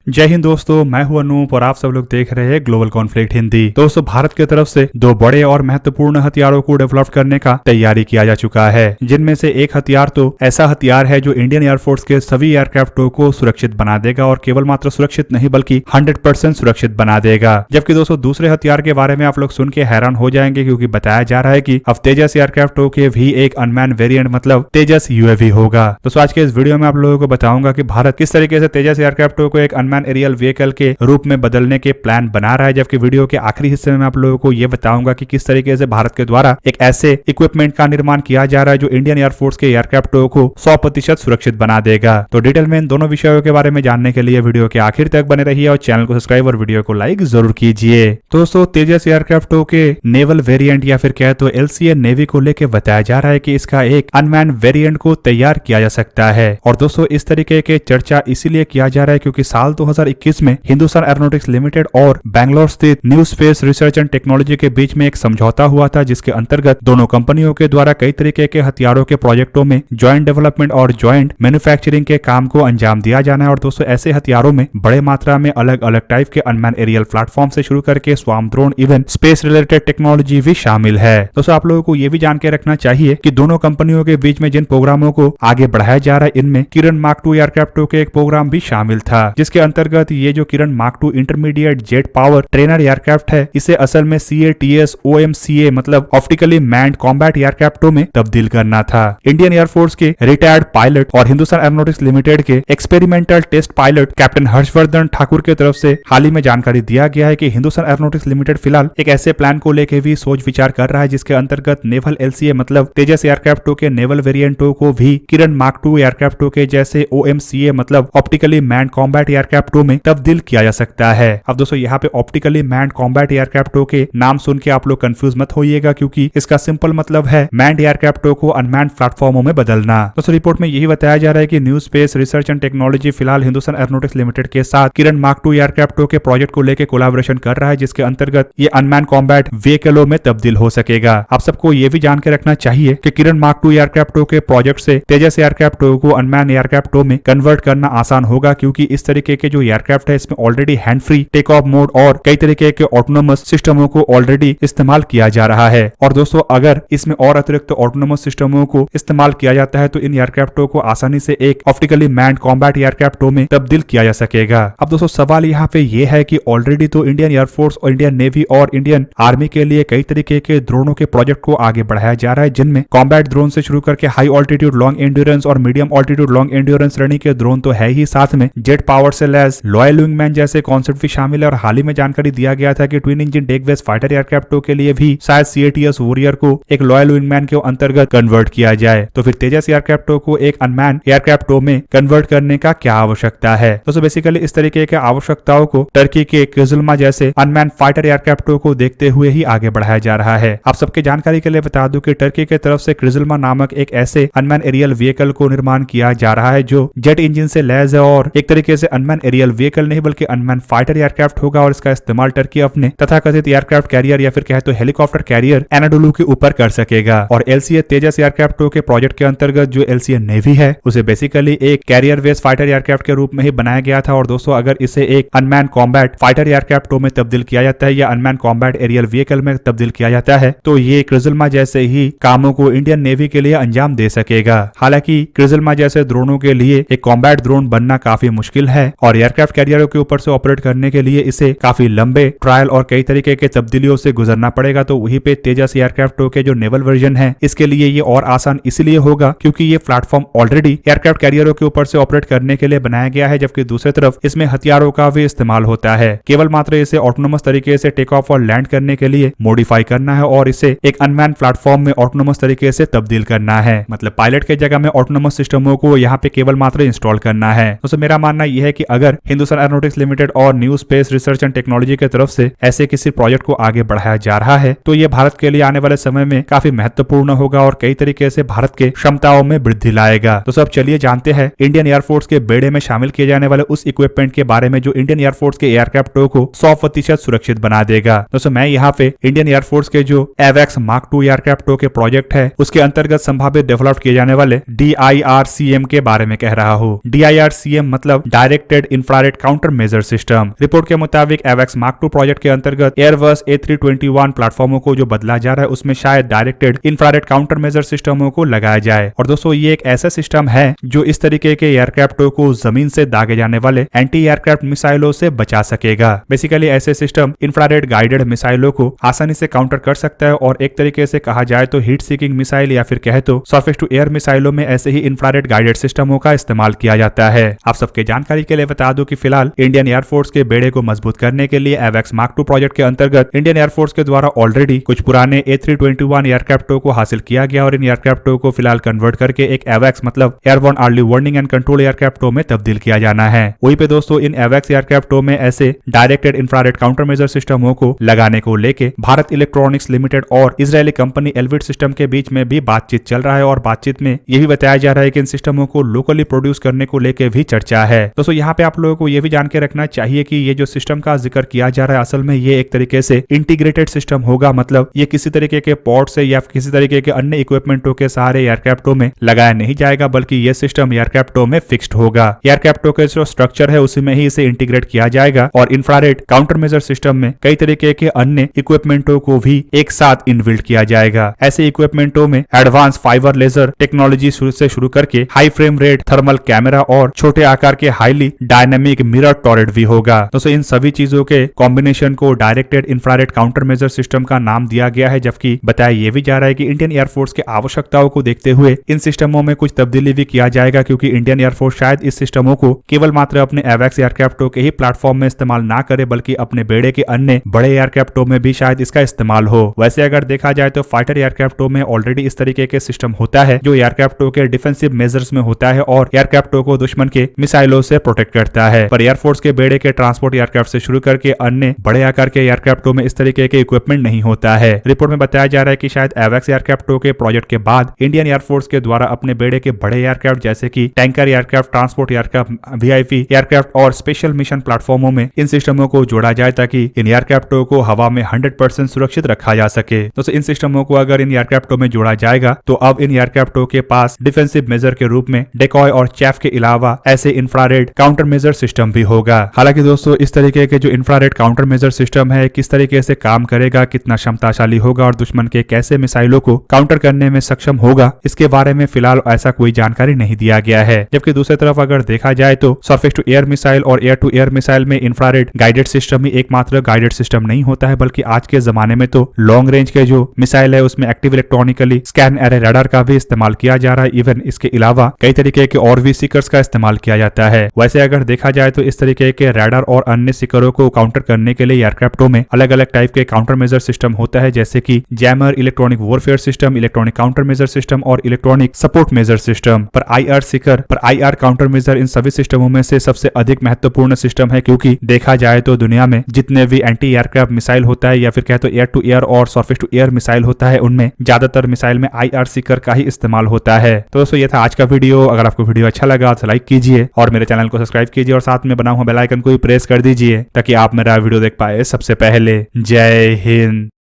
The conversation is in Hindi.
जय हिंद दोस्तों, मैं हूं अनूप और आप सब लोग देख रहे हैं ग्लोबल कॉन्फ्लिक्ट हिंदी। दोस्तों, भारत की तरफ से दो बड़े और महत्वपूर्ण हथियारों को डेवलप करने का तैयारी किया जा चुका है, जिनमें से एक हथियार तो ऐसा हथियार है जो इंडियन एयरफोर्स के सभी एयरक्राफ्टों को सुरक्षित बना देगा और केवल मात्र सुरक्षित नहीं बल्कि 100% सुरक्षित बना देगा। जबकि दोस्तों दूसरे हथियार के बारे में आप लोग सुन के हैरान हो जाएंगे, क्योंकि बताया जा रहा है कि अब तेजस एयरक्राफ्टों के भी एक अनमैन वेरिएंट मतलब तेजस यूएवी होगा। दोस्तों आज के इस वीडियो में आप लोगों को बताऊंगा कि भारत किस तरीके से तेजस एयरक्राफ्टों को एक अनमैन एरियल व्हीकल के रूप में बदलने के प्लान बना रहा है। जबकि वीडियो के आखिरी हिस्से में आप लोगों को यह बताऊंगा कि किस तरीके से भारत के द्वारा एक ऐसे इक्विपमेंट का निर्माण किया जा रहा है जो इंडियन एयरफोर्स के एयरक्राफ्टों को 100% सुरक्षित बना देगा। तो डिटेल में इन दोनों विषयों के बारे में जानने के लिए वीडियो के आखिर तक बने रहिए और चैनल को सब्सक्राइब और वीडियो को लाइक जरूर कीजिए। दोस्तों तेजस एयरक्राफ्टों के नेवल वेरिएंट या फिर कहे तो एलसीए नेवी को लेकर बताया जा रहा है कि इसका एक अनमैन वेरिएंट को तैयार किया जा सकता है। और दोस्तों इस तरीके के चर्चा इसीलिए किया जा रहा है क्योंकि साल 2021 में हिंदुस्तान एरोनॉटिक्स लिमिटेड और बैंगलोर स्थित new space research and technology के बीच में एक समझौता हुआ था, जिसके अंतर्गत दोनों कंपनियों के द्वारा कई तरीके के हथियारों के प्रोजेक्टों में ज्वाइंट डेवलपमेंट और ज्वाइंट मैन्युफैक्चरिंग के काम को अंजाम दिया जाना है। और दोस्तों ऐसे हथियारों में बड़े मात्रा में अलग अलग टाइप के अनमैन एरियल प्लेटफॉर्म से शुरू करके swarm drone even space related technology भी शामिल है। दोस्तों आप लोगों को यह भी जान के रखना चाहिए कि दोनों कंपनियों के बीच में जिन प्रोग्रामों को आगे बढ़ाया जा रहा है इनमें किरण मार्क 2 एयरक्राफ्टों के एक प्रोग्राम भी शामिल था, जिसके अंतर्गत ये जो Kiran mark 2 intermediate jet power trainer aircraft है इसे असल में CATS OMCA मतलब ऑप्टिकली मैन्ड कॉम्बैट एयरक्राफ्टों में तब्दील करना था। इंडियन एयरफोर्स के रिटायर्ड पायलट और हिंदुस्तान एरोनॉटिक्स लिमिटेड के experimental test pilot captain Harshvardhan Thakur की तरफ से हाल ही में जानकारी दिया गया है कि हिंदुस्तान एरोनॉटिक्स लिमिटेड फिलहाल एक ऐसे प्लान को लेकर भी सोच विचार कर रहा है जिसके अंतर्गत नेवल LCA मतलब तेजस एयरक्राफ्टों के नेवल वेरिएंटों को भी किरण मार्क 2 एयरक्राफ्टों के जैसे OMCA मतलब ऑप्टिकली मैन्ड कॉम्बैट एयरक्राफ्टों में तब्दील किया जा सकता है। अब दोस्तों यहाँ पे ऑप्टिकली मैन्ड कॉम्बैट एयरक्राफ्टों के नाम सुन के आप लोग कंफ्यूज मत होइएगा, क्योंकि इसका सिंपल मतलब है मैन्ड एयरक्राफ्टों को अनमैन्ड प्लेटफॉर्मों में बदलना। दोस्तों रिपोर्ट में यही बताया जा रहा है कि new space research and technology फिलहाल हिंदुस्तान एरोनॉटिक्स लिमिटेड के साथ किरण मार्क 2 एयरक्राफ्टों के प्रोजेक्ट को लेकर कोलैबोरेशन कर रहा है, जिसके अंतर्गत ये अनमैन्ड कॉम्बैट व्हीकलों में तब्दील हो सकेगा। आप सबको ये भी जान के रखना चाहिए कि किरण मार्क 2 एयरक्राफ्टों के प्रोजेक्ट से तेजस एयरक्राफ्टों को अनमैन्ड एयरक्राफ्टों में कन्वर्ट करना आसान होगा, क्योंकि इस तरीके के जो एयरक्राफ्ट है इसमें already hand free take off mode और कई तरीके के ऑटोनोमस सिस्टमों को ऑलरेडी इस्तेमाल किया जा रहा है। और दोस्तों अगर इसमें और अतिरिक्त ऑटोनोमस सिस्टमों को इस्तेमाल किया जाता है तो इन एयरक्राफ्टों को आसानी से एक ऑप्टिकली मैन्ड कॉम्बैट एयरक्राफ्टों में तब्दील किया जा सकेगा। अब दोस्तों सवाल यहाँ पे ये है कि ऑलरेडी तो इंडियन एयरफोर्स और इंडियन नेवी और इंडियन आर्मी के लिए कई तरीके के ड्रोनों के प्रोजेक्ट को आगे बढ़ाया जा रहा है, जिनमें कॉम्बैट ड्रोन से शुरू करके हाई ऑल्टीट्यूड लॉन्ग एंड्योरेंस और मीडियम ऑल्टीट्यूड लॉन्ग एंड्योरेंस श्रेणी के ड्रोन तो है ही, साथ में जेट पावर से लैस लॉयल विंगमैन जैसे कॉन्सेप्ट भी शामिल है। और हाल ही में जानकारी दिया गया था कि twin engine deck based fighter एयरक्राफ्टों के लिए भी शायद CATS वॉरियर को एक लॉयल विंगमैन के अंतर्गत कन्वर्ट किया जाए। तो फिर तेजस एयरक्राफ्टों को एक अनमैन एयरक्राफ्टों में कन्वर्ट करने का क्या आवश्यकता है? दोस्तों बेसिकली इस तरीके के आवश्यकताओं को टर्की के क्रिजल्मा जैसे अनमैन फाइटर एयरक्राफ्टों को देखते हुए ही आगे बढ़ाया जा रहा है। आप सबके जानकारी के लिए बता दूं कि टर्की की तरफ से क्रिजल्मा नामक एक ऐसे अनमैन एरियल व्हीकल को निर्माण किया जा रहा है जो जेट इंजन से लैस है और एक तरीके से अनमैन एरियल व्हीकल नहीं बल्कि अनमैन फाइटर एयरक्राफ्ट होगा। और इसका इस्तेमाल टर्की अपने तथाकथित एयरक्राफ्ट कैरियर या फिर कहे तो हेलीकॉप्टर कैरियर एनाडोलू के ऊपर कर सकेगा। और LCA तेजस एयरक्राफ्टों के प्रोजेक्ट के अंतर्गत जो LCA नेवी है उसे बेसिकली एक कैरियर बेस्ड फाइटर एयरक्राफ्ट के रूप में ही बनाया गया था। और दोस्तों अगर इसे एक अनमैन कॉम्बैट फाइटर एयरक्राफ्टों में तब्दील किया जाता है या अनमैन कॉम्बैट एरियल व्हीकल में तब्दील किया जाता है तो ये क्रिजल्मा जैसे ही कामों को इंडियन नेवी के लिए अंजाम दे सकेगा। हालांकि क्रिजल्मा जैसे ड्रोनों के लिए एक कॉम्बैट ड्रोन बनना काफी मुश्किल है और एयरक्राफ्ट कैरियरों के ऊपर से ऑपरेट करने के लिए इसे काफी लंबे ट्रायल और कई तरीके के तब्दीलियों से गुजरना पड़ेगा। तो वहीं पे तेजस एयरक्राफ्टों के जो नेवल वर्जन है इसके लिए ये और आसान इसलिए होगा क्योंकि ये प्लेटफॉर्म ऑलरेडी एयरक्राफ्ट कैरियरों के ऊपर से ऑपरेट करने के लिए बनाया गया है, जबकि दूसरी तरफ इसमें हथियारों का भी इस्तेमाल होता है। केवल मात्र इसे ऑटोनोमस तरीके से टेक ऑफ और लैंड करने के लिए मॉडिफाई करना है और इसे एक अनमैन प्लेटफॉर्म में ऑटोनोमस तरीके से तब्दील करना है। मतलब पायलट के जगह में ऑटोनोमस सिस्टमों को यहाँ पे केवल मात्र इंस्टॉल करना है। तो मेरा मानना यह है कि अगर हिंदुस्तान एरोनॉटिक्स लिमिटेड और new space research and technology की तरफ से ऐसे किसी प्रोजेक्ट को आगे बढ़ाया जा रहा है तो ये भारत के लिए आने वाले समय में काफी महत्वपूर्ण होगा और कई तरीके से भारत के क्षमताओं में वृद्धि लाएगा। तो सब चलिए जानते हैं इंडियन एयरफोर्स के बेड़े में शामिल किए जाने वाले उस इक्विपमेंट के बारे में जो इंडियन एयरफोर्स के एयरक्राफ्टों को 100% सुरक्षित बना देगा। दोस्तों मैं यहाँ पे इंडियन एयरफोर्स के जो AWACS मार्क 2 एयरक्राफ्टों के प्रोजेक्ट है उसके अंतर्गत संभावित डेवलप किए जाने वाले DIRCM के बारे में कह रहा हूँ। DIRCM मतलब directed infrared counter measure system. Report के मुताबिक एवेक्स मार्क II प्रोजेक्ट के अंतर्गत एयरबस A321 प्लेटफॉर्मों को जो बदला जा रहा है उसमें शायद डायरेक्टेड इंफ्रारेड काउंटर मेजर सिस्टमों को लगाया जाए। और दोस्तों ये एक ऐसा सिस्टम है जो इस तरीके के एयरक्राफ्टों को जमीन से दागे जाने वाले एंटी एयरक्राफ्ट मिसाइलों से बचा सकेगा। बेसिकली ऐसे सिस्टम इंफ्रारेड गाइडेड मिसाइलों को आसानी से काउंटर कर सकता है और एक तरीके से कहा जाए तो हीट सीकिंग मिसाइल या फिर कहे तो सरफेस टू एयर मिसाइलों में ऐसे ही इंफ्रारेड गाइडेड सिस्टमों का इस्तेमाल किया जाता है। आप सबके जानकारी के लिए बता दूं कि फिलहाल इंडियन एयरफोर्स के बेड़े को मजबूत करने के लिए एवेक्स मार्क II प्रोजेक्ट के अंतर्गत इंडियन एयरफोर्स के द्वारा ऑलरेडी कुछ पुराने A321 एयरक्राफ्टों को हासिल किया गया और इन एयरक्राफ्टों को फिलहाल कन्वर्ट करके एक एवेक्स मतलब airborne early warning and control एयरक्राफ्टों में तब्दील किया जाना है। वहीं पे दोस्तों इन एवेक्स एयरक्राफ्टों में ऐसे डायरेक्टेड इंफ्रारेड काउंटर मेजर सिस्टमों को लगाने को लेके भारत इलेक्ट्रॉनिक्स लिमिटेड और इजरायली कंपनी एल्विट सिस्टम के बीच में भी बातचीत चल रहा है और बातचीत में ये भी बताया जा रहा है कि इन सिस्टमों को लोकली प्रोड्यूस करने को लेके भी चर्चा है। दोस्तों यहाँ पे आप लोगों को ये भी जान के रखना चाहिए कि ये जो सिस्टम का जिक्र किया जा रहा है असल में ये एक तरीके से इंटीग्रेटेड सिस्टम होगा, मतलब ये किसी तरीके के पोर्ट से या किसी तरीके के अन्य इक्विपमेंटों के सहारे एयरक्राफ्टों में लगाया नहीं जाएगा, बल्कि ये सिस्टम एयरक्राफ्टों में फिक्स्ड होगा। एयरक्राफ्टों के जो स्ट्रक्चर है उसी में ही इसे इंटीग्रेट किया जाएगा और इंफ्रारेड काउंटर मेजर सिस्टम में कई तरीके के अन्य इक्विपमेंटों को भी एक साथ इनबिल्ट किया जाएगा। ऐसे इक्विपमेंटों में एडवांस फाइबर लेजर टेक्नोलॉजी से शुरू करके high frame rate thermal camera और छोटे आकार के हाईली डायनेमिक मिरर टॉरेट भी होगा। दोस्तों इन सभी चीजों के कॉम्बिनेशन को directed infrared counter measure system का नाम दिया गया है, जबकि बताया यह भी जा रहा है कि इंडियन एयरफोर्स के आवश्यकताओं को देखते हुए इन सिस्टमों में कुछ तब्दीली भी किया जाएगा, क्योंकि इंडियन एयरफोर्स शायद इस सिस्टमों को केवल मात्र अपने एवेक्स एयरक्राफ्टों के ही प्लेटफॉर्म में इस्तेमाल ना करे बल्कि अपने बेड़े के अन्य बड़े एयरक्राफ्टों में भी शायद इसका इस्तेमाल हो। वैसे अगर देखा जाए तो फाइटर एयरक्राफ्टों में ऑलरेडी इस तरीके के सिस्टम होता है जो एयरक्राफ्टों के डिफेंसिव मेजर्स में होता है और एयरक्राफ्टों को दुश्मन के मिसाइलों से प्रोटेक्ट करता है। पर एयरफोर्स के बेड़े के ट्रांसपोर्ट एयरक्राफ्ट से शुरू करके अन्य बड़े आकार के एयरक्राफ्टों में इस तरीके के इक्विपमेंट नहीं होता है। रिपोर्ट में बताया जा रहा है कि शायद एवेक्स एयरक्राफ्टों के प्रोजेक्ट के बाद इंडियन एयरफोर्स के द्वारा अपने बेड़े के बड़े एयरक्राफ्ट जैसे कि tanker aircraft, transport aircraft, VIP aircraft और स्पेशल मिशन प्लेटफॉर्मों में इन सिस्टमों को जोड़ा जाए ताकि इन एयरक्राफ्टों को हवा में 100% सुरक्षित रखा जा सके। दोस्तों इन सिस्टमों को अगर इन एयरक्राफ्टों में जोड़ा जाएगा तो अब इन एयरक्राफ्टों के पास डिफेंसिव मेजर के रूप में डेकॉय और चैफ के अलावा ऐसे इंफ्रारेड काउंटर मेजर सिस्टम भी होगा। हालांकि दोस्तों इस तरीके के जो इंफ्रारेड काउंटर मेजर सिस्टम है किस तरीके से काम करेगा, कितना क्षमताशाली होगा और दुश्मन के कैसे मिसाइलों को काउंटर करने में सक्षम होगा, इसके बारे में फिलहाल ऐसा कोई जानकारी नहीं दिया गया है। जबकि दूसरी तरफ अगर देखा जाए तो सरफेस टू एयर मिसाइल और एयर टू एयर मिसाइल में इंफ्रारेड गाइडेड सिस्टम ही एकमात्र गाइडेड सिस्टम नहीं होता है, बल्कि आज के जमाने में तो लॉन्ग रेंज के जो मिसाइल है उसमें active electronically scan array radar का भी इस्तेमाल किया जा रहा है। इवन इसके अलावा कई तरीके के और भी सीकर्स का इस्तेमाल किया जाता है। वैसे अगर देखा जाए तो इस तरीके के रडार और अन्य सीकरों को काउंटर करने के लिए एयरक्राफ्टों में अलग अलग टाइप के काउंटर मेजर सिस्टम होता है, जैसे कि jammer, electronic warfare system, electronic counter measure system और इलेक्ट्रॉनिक सपोर्ट मेजर सिस्टम। पर IR सीकर पर IR काउंटर मेजर इन सभी सिस्टमों में से सबसे अधिक महत्वपूर्ण सिस्टम है, क्योंकि देखा जाए तो दुनिया में जितने भी एंटी एयरक्राफ्ट मिसाइल होता है या फिर कहे तो एयर टू एयर और सरफेस टू एयर मिसाइल होता है उनमें ज्यादातर मिसाइल में IR सीकर का ही इस्तेमाल होता है। तो दोस्तों ये था आज का वीडियो। अगर आपको वीडियो अच्छा लगा तो लाइक कीजिए और मेरे चैनल को सब्सक्राइब कीजिए और साथ में बना हुआ बेल आइकन को भी प्रेस कर दीजिए ताकि आप मेरा वीडियो देख पाए सबसे पहले। जय हिंद।